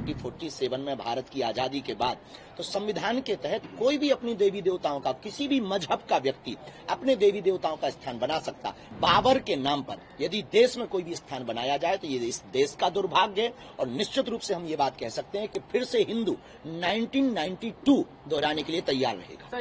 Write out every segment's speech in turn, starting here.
1947 में भारत की आजादी के बाद, तो संविधान के तहत कोई भी अपनी देवी देवताओं का, किसी भी मजहब का व्यक्ति अपने देवी देवताओं का स्थान बना सकता। बाबर के नाम पर यदि देश में कोई भी स्थान बनाया जाए तो ये इस देश का दुर्भाग्य है। और निश्चित रूप से हम ये बात कह सकते हैं कि फिर से हिंदू 1992 दोहराने के लिए तैयार रहेगा।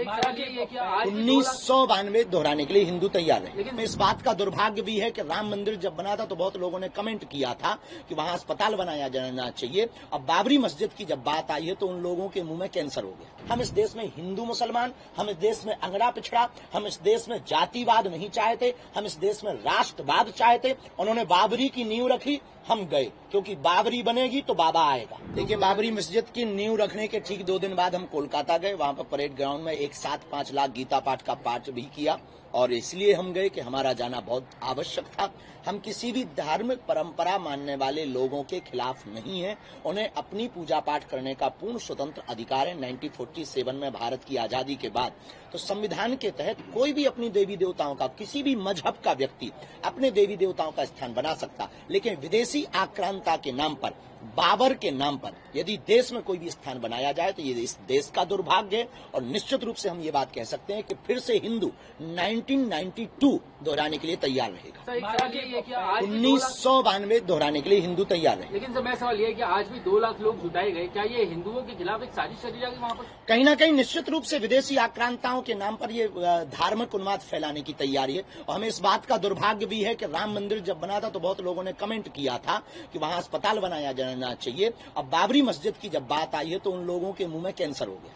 1992 दोहराने के लिए हिंदू तैयार रहेगा। लेकिन इस बात का दुर्भाग्य भी है कि राम मंदिर जब बना था तो बहुत लोगों ने कमेंट किया था कि वहां अस्पताल बनाया जाना चाहिए। अब बाबरी मस्जिद की जब बात आई है तो उन लोगों के मुंह में कैंसर हो गया। हम इस देश में हिंदू मुसलमान, हम इस देश में अंगड़ा पिछड़ा, हम इस देश में जातिवाद नहीं चाहते, हम इस देश में राष्ट्रवाद चाहते। उन्होंने बाबरी की नींव रखी, हम गए, क्योंकि बाबरी बनेगी तो बाबा आएगा। देखिए, बाबरी मस्जिद की नींव रखने के ठीक 2 दिन बाद हम कोलकाता गए। वहां पर परेड ग्राउंड में एक साथ 5 लाख गीता पाठ का पाठ भी किया और इसलिए हम गए कि हमारा जाना बहुत आवश्यक था। हम किसी भी धार्मिक परंपरा मानने वाले लोगों के खिलाफ नहीं हैं। उन्हें अपनी पूजा पाठ करने का पूर्ण स्वतंत्र अधिकार है। 1947 में भारत की आजादी के बाद, तो संविधान के तहत कोई भी अपनी देवी देवताओं का, किसी भी मजहब का व्यक्ति अपने देवी देवताओं का स्थान बना सकता। लेकिन विदेशी आक्रांता के नाम पर, बाबर के नाम पर यदि देश में कोई भी स्थान बनाया जाए तो ये इस देश का दुर्भाग्य है। और निश्चित रूप से हम ये बात कह सकते हैं कि फिर से हिंदू 1992 दोहराने के लिए तैयार रहेगा। 1992 दोहराने के लिए हिंदू तैयार रहेगा। लेकिन सर, मैं सवाल ये है कि आज भी 2 लाख लोग जुटाए गए, क्या ये हिंदुओं के खिलाफ एक साजिश चली जाएगी वहाँ पर? कहीं ना कहीं निश्चित रूप से विदेशी आक्रांताओं के नाम पर ये धार्मिक उन्माद फैलाने की तैयारी है। और हमें इस बात का दुर्भाग्य भी है कि राम मंदिर जब बना था तो बहुत लोगों ने कमेंट किया था कि वहां अस्पताल बनाया जाना चाहिए। अब बाबरी मस्जिद की जब बात आई है तो उन लोगों के मुंह में कैंसर हो गया।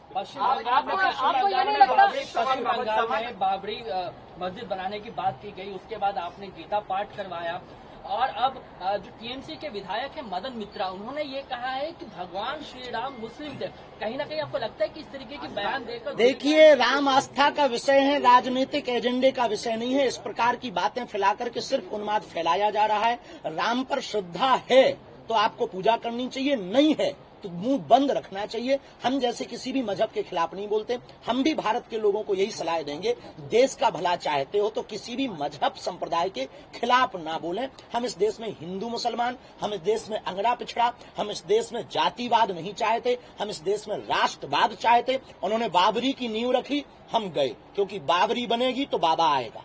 बाबरी मस्जिद बनाने की बात की गई, उसके बाद आपने गीता पाठ करवाया और अब जो टीएमसी के विधायक है मदन मित्रा, उन्होंने ये कहा है कि भगवान श्री राम मुस्लिम थे। कहीं ना कहीं आपको लगता है कि इस तरीके की बयान देकर, देखिए, राम आस्था का विषय है, राजनीतिक एजेंडे का विषय नहीं है। इस प्रकार की बातें फैलाकर के सिर्फ उन्माद फैलाया जा रहा है। राम पर श्रद्धा है तो आपको पूजा करनी चाहिए, नहीं है तो मुंह बंद रखना चाहिए। हम जैसे किसी भी मजहब के खिलाफ नहीं बोलते। हम भी भारत के लोगों को यही सलाह देंगे, देश का भला चाहते हो तो किसी भी मजहब संप्रदाय के खिलाफ ना बोलें। हम इस देश में हिंदू मुसलमान, हम इस देश में अंगड़ा पिछड़ा, हम इस देश में जातिवाद नहीं चाहते, हम इस देश में राष्ट्रवाद चाहते। उन्होंने बाबरी की नींव रखी, हम गए, क्योंकि बाबरी बनेगी तो बाबा आएगा।